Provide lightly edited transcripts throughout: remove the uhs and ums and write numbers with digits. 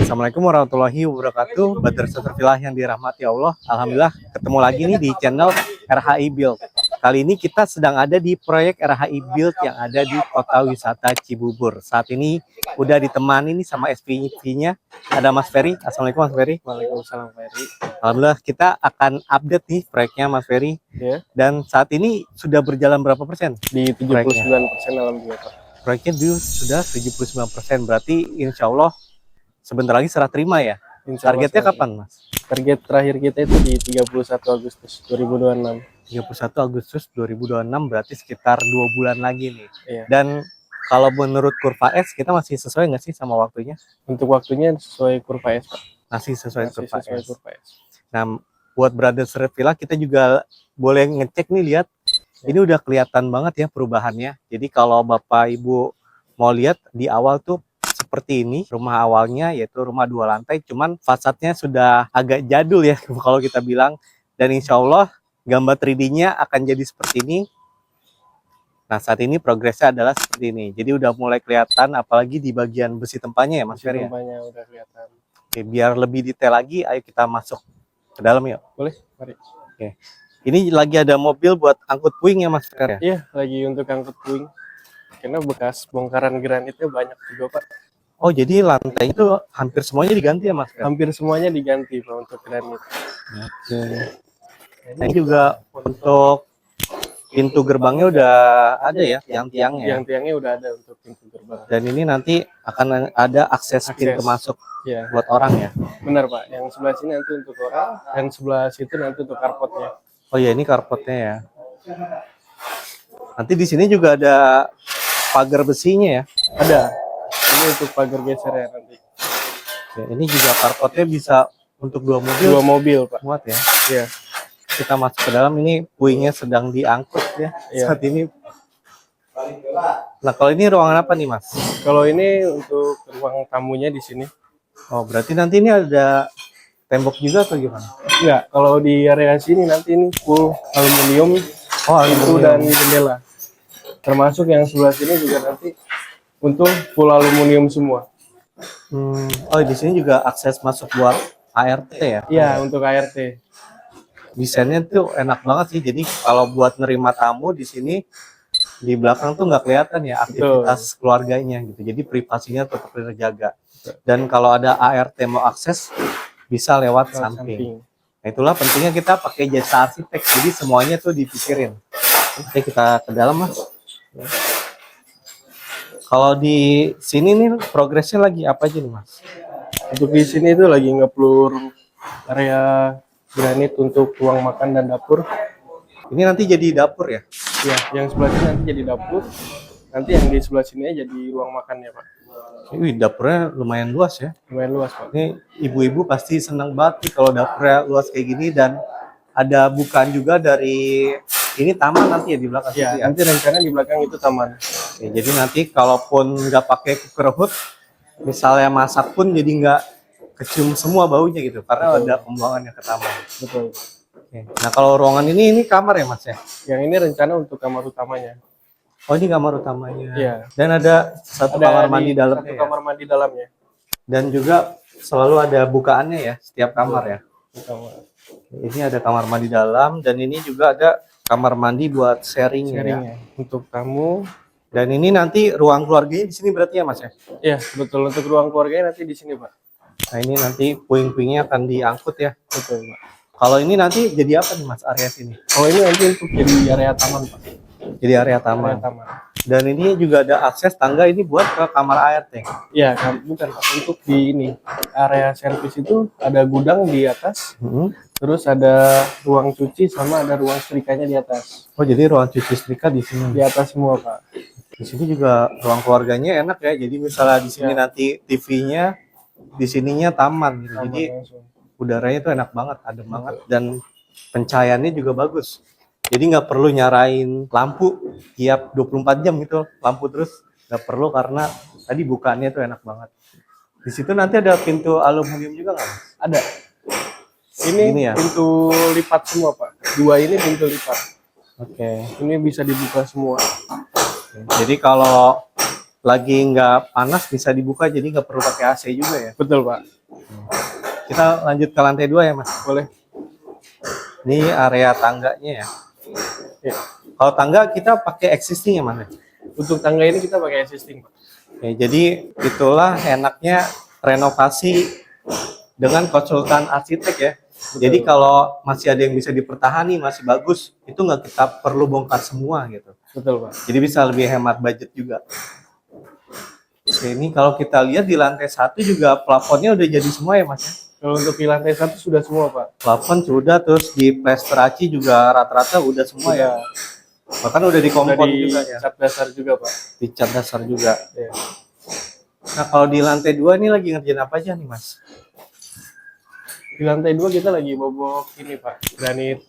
Assalamualaikum warahmatullahi wabarakatuh. Badar Satrfilah yang dirahmati Allah. Alhamdulillah ketemu lagi nih di channel RHI Build. Kali ini kita sedang ada di proyek RHI Build yang ada di Kota Wisata Cibubur. Saat ini udah ditemani nih sama SPV-nya. Ada Mas Ferry. Assalamualaikum Mas Ferry. Waalaikumsalam Ferry. Alhamdulillah kita akan update nih proyeknya Mas Ferry. Ya. Dan saat ini sudah berjalan berapa persen? Di 79% alhamdulillah Pak. Proyeknya sudah 79%. Berarti insya Allah sebentar lagi serah terima ya. Targetnya kapan, Mas? Target terakhir kita itu di 31 Agustus 2026. 31 Agustus 2026 berarti sekitar 2 bulan lagi nih. Iya. Dan kalau menurut kurva S kita masih sesuai nggak sih sama waktunya? Untuk waktunya sesuai kurva S, Pak. Masih sesuai kurva S. Kurva S. Nah, buat Brother Satrfilah kita juga boleh ngecek nih, lihat. Ini udah kelihatan banget ya perubahannya. Jadi kalau Bapak Ibu mau lihat di awal tuh seperti ini rumah awalnya, yaitu rumah 2 lantai, cuman fasadnya sudah agak jadul ya kalau kita bilang. Dan insya Allah gambar 3D-nya akan jadi seperti ini. Nah, saat ini progresnya adalah seperti ini. Jadi udah mulai kelihatan, apalagi di bagian besi tempanya ya Mas Ferry. Tempanya udah kelihatan. Oke, biar lebih detail lagi, ayo kita masuk ke dalam yuk. Boleh, mari. Oke. Ini lagi ada mobil buat angkut puing ya Mas Ferry? Iya, lagi untuk angkut puing. Karena bekas bongkaran granitnya banyak juga, Pak. Oh, jadi lantai itu hampir semuanya diganti ya Mas Ferry? Hampir semuanya diganti Pak untuk granit. Oke. Ini juga untuk pintu gerbangnya udah ada ya, tiang-tiangnya. Yang tiangnya udah ada untuk pintu gerbang. Dan ini nanti akan ada akses pintu masuk ya, buat orang ya. Benar Pak. Yang sebelah sini nanti untuk orang, dan sebelah situ nanti untuk carportnya. Oh ya, ini carportnya ya. Nanti di sini juga ada pagar besinya ya. Ada. Ini untuk pagar geser ya nanti. Oke, ini juga carportnya bisa untuk 2 mobil. 2 mobil Pak. Muat ya. Iya. Kita masuk ke dalam, ini puingnya sedang diangkut ya. Saat ini. Nah, kalau ini ruangan apa nih Mas? Kalau ini untuk ruang tamunya di sini. Oh, berarti nanti ini ada tembok juga atau gimana? Iya, kalau di area sini nanti ini full aluminium, pintu dan jendela. Termasuk yang sebelah sini juga nanti untuk full aluminium semua. Oh, di sini juga akses masuk buat ART ya? Iya, untuk ART. Desainnya tuh enak banget sih. Jadi kalau buat nerima tamu di sini, di belakang tuh nggak kelihatan ya aktivitas keluarganya gitu. Jadi privasinya tetap terjaga. Dan kalau ada ART mau akses, bisa lewat samping. Nah, itulah pentingnya kita pakai jasa arsitek. Jadi semuanya tuh dipikirin. Oke, kita ke dalam Mas. Kalau di sini nih progresnya lagi apa aja nih Mas? Untuk di sini itu lagi ngeplur area granit untuk ruang makan dan dapur. Ini nanti jadi dapur ya? Iya, yang sebelah sini nanti jadi dapur. Nanti yang di sebelah sini jadi ruang makannya Pak. Wih, dapurnya lumayan luas ya? Lumayan luas Pak. Ini ibu-ibu pasti senang banget nih kalau dapurnya luas kayak gini, dan ada bukaan juga dari ini taman nanti ya di belakang. Iya, nanti rencana di belakang itu taman. Oke, jadi nanti kalaupun nggak pakai cooker hood, misalnya masak pun jadi nggak kecium semua baunya gitu, karena ada pembuangannya ke taman. Betul. Oke. Nah, kalau ruangan ini kamar ya Mas ya? Yang ini rencana untuk kamar utamanya. Oh, ini kamar utamanya. Iya. Dan ada satu kamar mandi dalamnya. Satu kamar mandi dalamnya. Dan juga selalu ada bukaannya ya setiap kamar ya. Ini ada kamar mandi dalam, dan ini juga ada kamar mandi buat sharing ya. Untuk tamu. Dan ini nanti ruang keluarganya di sini berarti ya Mas ya? Iya, betul. Untuk ruang keluarganya nanti di sini Pak. Nah, ini nanti puing-puingnya akan diangkut ya. Betul Pak. Kalau ini nanti jadi apa nih Mas area sini? Kalau ini nanti untuk jadi area taman Pak. Jadi area taman. Dan ini juga ada akses tangga ini buat ke kamar ART. Iya, bukan Pak. Untuk di ini area servis itu ada gudang di atas. Terus ada ruang cuci sama ada ruang setrikanya di atas. Oh, jadi ruang cuci setrika di sini. Di atas semua Pak. Di sini juga ruang keluarganya enak ya. Jadi misalnya di sini nanti TV-nya, di sininya taman gitu. Jadi udaranya tuh enak banget, adem banget, dan pencahayaannya juga bagus. Jadi nggak perlu nyarain lampu tiap 24 jam gitu, lampu terus nggak perlu, karena tadi bukaannya tuh enak banget. Di situ nanti ada pintu aluminium juga nggak Mas? Ada. Ini ya? Pintu lipat semua Pak. 2 ini pintu lipat. Oke. Ini bisa dibuka semua. Jadi kalau lagi nggak panas bisa dibuka, jadi nggak perlu pakai AC juga ya. Betul Pak. Kita lanjut ke lantai 2 ya Mas. Boleh. Ini area tangganya ya. Ya. Kalau tangga kita pakai existing ya Mas? Untuk tangga ini kita pakai existing Pak. Oke, jadi itulah enaknya renovasi dengan konsultan arsitek ya. Jadi kalau masih ada yang bisa dipertahani, masih bagus, itu nggak kita perlu bongkar semua gitu. Betul Pak. Jadi bisa lebih hemat budget juga. Oke, ini kalau kita lihat di lantai 1 juga plafonnya udah jadi semua ya Mas ya? Kalau untuk di lantai 1 sudah semua Pak. Plafon sudah, terus di plester aci juga rata-rata udah semua ya. Bahkan udah di Sudah kompon di juga ya. cat dasar juga Pak. Di cat dasar juga. Ya. Nah kalau di lantai 2 ini lagi ngerjain apa aja nih Mas? Di lantai 2 kita lagi bobok ini Pak, granit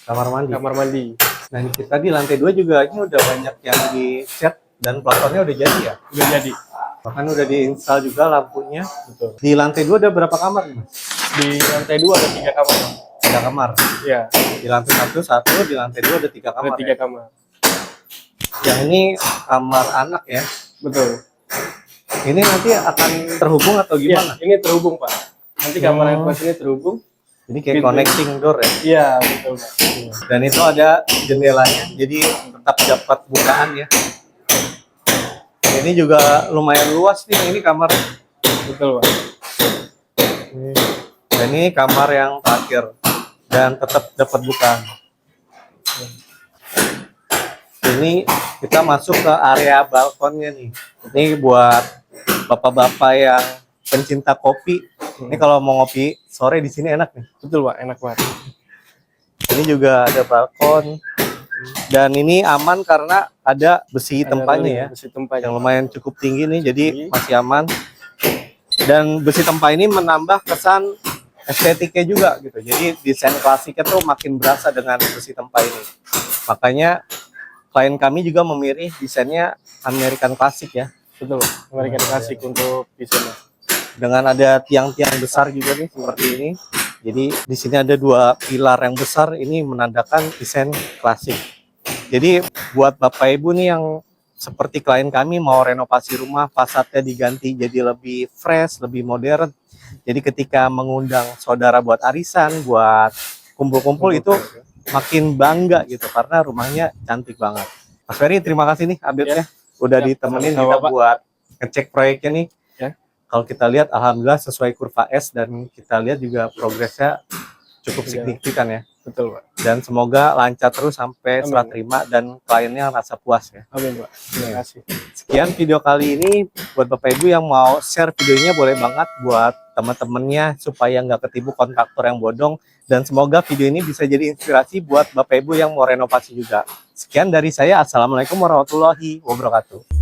Kamar mandi. kamar mandi. Nah ini kita di lantai 2 juga ini udah banyak yang di set dan plafonnya udah jadi ya. Udah jadi. Bahkan udah diinstal juga lampunya. Betul. Di lantai 2 ada berapa kamar nih Mas? Di lantai 2 ada 3 kamar Pak. 3 kamar. Ya, Di lantai 1, di lantai 2 ada 3 ada kamar. 3 kamar. Yang ini kamar anak ya. Betul. Ini nanti akan terhubung atau Iya, gimana? ini terhubung Pak. Nanti kamar yang pas ini terhubung. Ini kayak Pintu. connecting door ya. Iya, betul Pak. Dan itu ada jendelanya, jadi tetap dapat bukaan ya. Ini juga lumayan luas nih, ini kamar. Betul Pak. Dan ini kamar yang terakhir dan tetap dapat bukaan. Ini kita masuk ke area balkonnya nih. Ini buat bapak-bapak yang pencinta kopi. Ini kalau mau ngopi sore di sini enak nih. Betul Pak, enak banget. Ini juga ada balkon. Dan ini aman karena ada besi tempanya ya. Besi tempanya. Yang lumayan cukup tinggi nih, jadi Tinggi. masih aman. Dan besi tempa ini menambah kesan estetiknya juga gitu. Jadi desain klasiknya tuh makin berasa dengan besi tempa ini. Makanya klien kami juga memilih desainnya American klasik ya. Betul. American Classic untuk desainnya. Dengan ada tiang-tiang besar juga nih seperti ini. Jadi di sini ada 2 pilar yang besar, ini menandakan desain klasik. Jadi buat Bapak Ibu nih yang seperti klien kami mau renovasi rumah, fasadnya diganti jadi lebih fresh, lebih modern. Jadi ketika mengundang saudara buat arisan, buat kumpul-kumpul itu makin bangga gitu karena rumahnya cantik banget. Mas Ferry, terima kasih nih update-nya. Udah Ya, ditemenin sama-sama, kita Pak. buat ngecek proyeknya nih. Ya. Kalau kita lihat alhamdulillah sesuai kurva S dan kita lihat juga progresnya cukup Ya. signifikan ya. Betul Pak. Dan semoga lancar terus sampai Amin. serah terima dan kliennya rasa puas ya. Amin Pak. Terima kasih. Sekian video kali ini, buat Bapak Ibu yang mau share videonya boleh banget buat teman-temannya supaya nggak ketipu kontraktor yang bodong, dan semoga video ini bisa jadi inspirasi buat Bapak Ibu yang mau renovasi juga. Sekian dari saya, assalamualaikum warahmatullahi wabarakatuh.